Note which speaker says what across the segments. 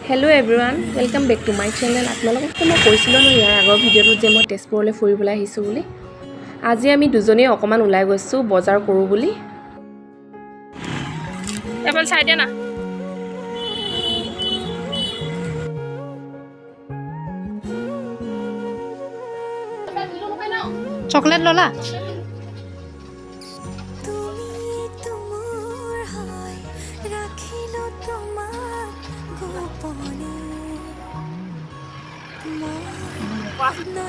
Speaker 1: Hello everyone, welcome back to my channel. আপোনালোকক মই কৈছিলোঁ ন ইয়াৰ আগৰ ভিডিঅ'টোত যে মই তেজপুৰলৈ ফুৰিবলৈ আহিছোঁ বুলি। আজি আমি দুজনেই অকমান ওলাই গৈছোঁ বজাৰ কৰোঁ বুলি। এবাৰ চাই দিয়া না। চকলেট ললা?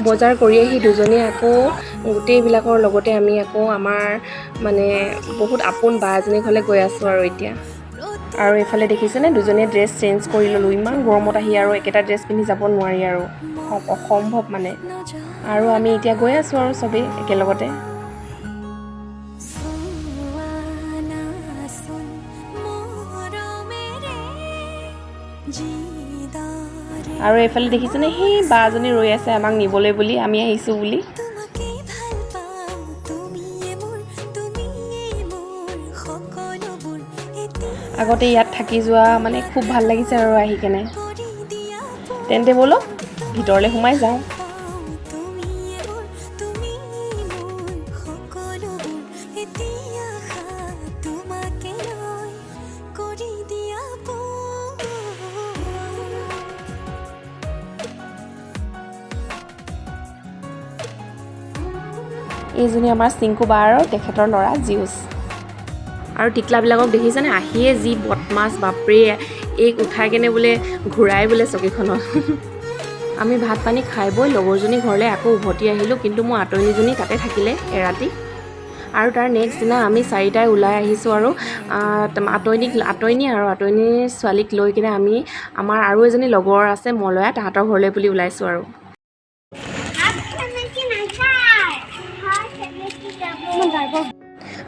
Speaker 1: বজাৰ কৰি আহি দুজনী আকৌ গোটেইবিলাকৰ লগতে আমি আকৌ আমাৰ মানে বহুত আপোন বা এজনী ঘৰলৈ গৈ আছোঁ আৰু এতিয়া। আৰু এইফালে দেখিছেনে দুজনীয়ে ড্ৰেছ চেঞ্জ কৰি ল'লোঁ। ইমান গৰমত আহি আৰু একেটা ড্ৰেছ পিন্ধি যাব নোৱাৰি আৰু অসম্ভৱ মানে। আৰু আমি এতিয়া গৈ আছোঁ আৰু চবেই একেলগতে। আৰু এইফালে দেখিছেনে সেই বাজনী ৰৈ আছে আমাক নিবলৈ বুলি, আমি আহিছোঁ বুলি। আগতে ইয়াত থাকি যোৱা মানে খুব ভাল লাগিছে আৰু আহি কেনে। তেন্তে ব'লক ভিতৰলৈ সোমাই যাওঁ। এইজনী আমাৰ চিংকু বা আৰু তেখেতৰ ল'ৰা জিউচ। আৰু টিকলাবিলাকক দেখিছেনে আহিয়ে যি বদমাছ বাপৰে, এইক উঠাই কেনে বোলে ঘূৰাই বোলে চকীখনত। আমি ভাত পানী খাই বৈ লগৰজনী ঘৰলৈ আকৌ উভতি আহিলোঁ, কিন্তু মোৰ আঁতৰণীজনী তাতে থাকিলে এৰাতি। আৰু তাৰ নেক্সট দিনা আমি চাৰিটাই ওলাই আহিছোঁ আৰু আঁতৰণী আৰু আঁতৰণীৰ ছোৱালীক লৈ কিনে আমি আমাৰ আৰু এজনী লগৰ আছে মলয়া, তাহাঁতৰ ঘৰলৈ বুলি ওলাইছোঁ আৰু।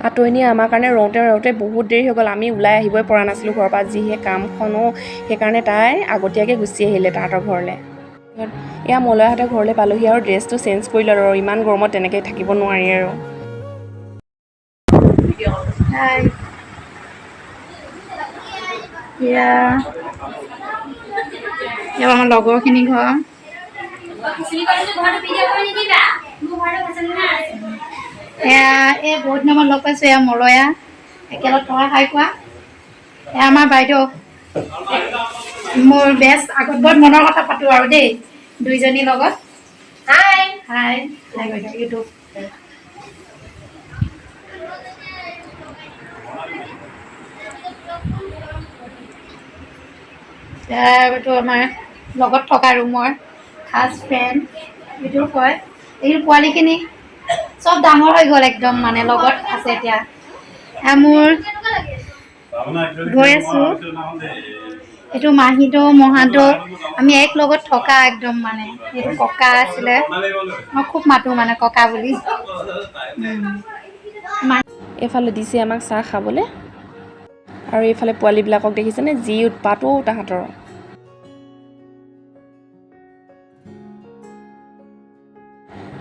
Speaker 1: আঁতৰণীয়ে আমাৰ কাৰণে ৰওঁতে বহুত দেৰি হৈ গ'ল। আমি ওলাই আহিবই পৰা নাছিলোঁ ঘৰৰ পৰা, যিহে কামখনো, সেইকাৰণে তাই আগতীয়াকৈ গুচি আহিলে তাহাঁতৰ ঘৰলৈ। এয়া মলয়াহঁতৰ ঘৰলৈ পালোহি আৰু ড্ৰেছটো চেঞ্জ কৰি ল'লোঁ আৰু ইমান গৰমত তেনেকৈ থাকিব নোৱাৰি আৰু।
Speaker 2: এয়া আমাৰ লগৰখিনি ঘৰ। এয়া এই বহুত দিনৰ লগ পাইছোঁ, এয়া মলয়া একেলগ থকা খাই কোৱা। এয়া আমাৰ বাইদেউ, মোৰ বেষ্ট আগত বহুত মনৰ কথা পাতোঁ আৰু দেই দুইজনীৰ লগত। হাই হাই হাই বাইদেউ ইউটিউব। এইটো আমাৰ লগত থকা ৰুমৰ খাছ ফ্ৰেণ্ড এইটো কয়। এই পোৱালিখিনি চব ডাঙৰ হৈ গ'ল একদম, মানে লগত আছে এতিয়া। মোৰ গৈ আছোঁ, এইটো মাহীটো মহাটো আমি এক লগত থকা একদম, মানে এইটো ককা আছিলে, মই খুব মাতোঁ মানে ককা বুলি।
Speaker 1: এইফালে দিছে আমাক চাহ খাবলৈ। আৰু এইফালে পোৱালীবিলাকক দেখিছেনে যি উৎপাতো তাহাঁতৰ।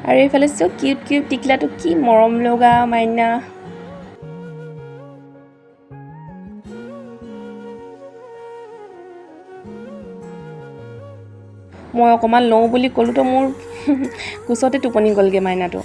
Speaker 1: আৰু এইফালে চব কিউট কিউট টিকলাটো কি মৰম লগা মাইনা। মই অকণমান লওঁ বুলি ক'লোতো মোৰ কোচতে টোপনি গ'লগৈ মাইনাটো।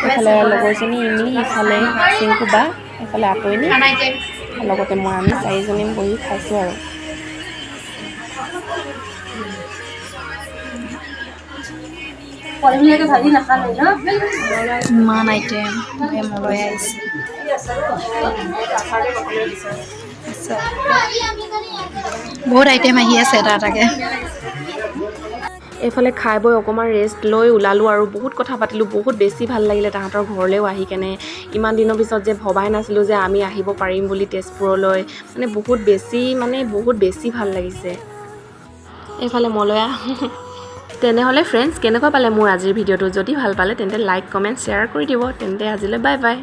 Speaker 1: এফালে লগৰজনী ইমি, ইফালে চিংকু বা, এফালে আঁতৰণী, লগতে মই, আমি চাৰিজনী বহি খাইছোঁ আৰু।
Speaker 2: ইমান আইটেম মলয়া আহিছে। বহুত আইটেম আহি আছে এটা এটাকৈ।
Speaker 1: এইফালে খাই বৈ অকণমান ৰেষ্ট লৈ ওলালোঁ আৰু বহুত কথা পাতিলোঁ, বহুত বেছি ভাল লাগিলে তাহাঁতৰ ঘৰলৈও আহি কেনে। ইমান দিনৰ পিছত যে ভবাই নাছিলোঁ যে আমি আহিব পাৰিম বুলি তেজপুৰলৈ, মানে বহুত বেছি ভাল লাগিছে। এইফালে মলয়া। তেনেহ'লে ফ্ৰেণ্ডছ, কেনেকুৱা পালে মোৰ আজিৰ ভিডিঅ'টো? যদি ভাল পালে তেন্তে লাইক কমেণ্ট শ্বেয়াৰ কৰি দিব। তেন্তে আজিলৈ বাই বাই।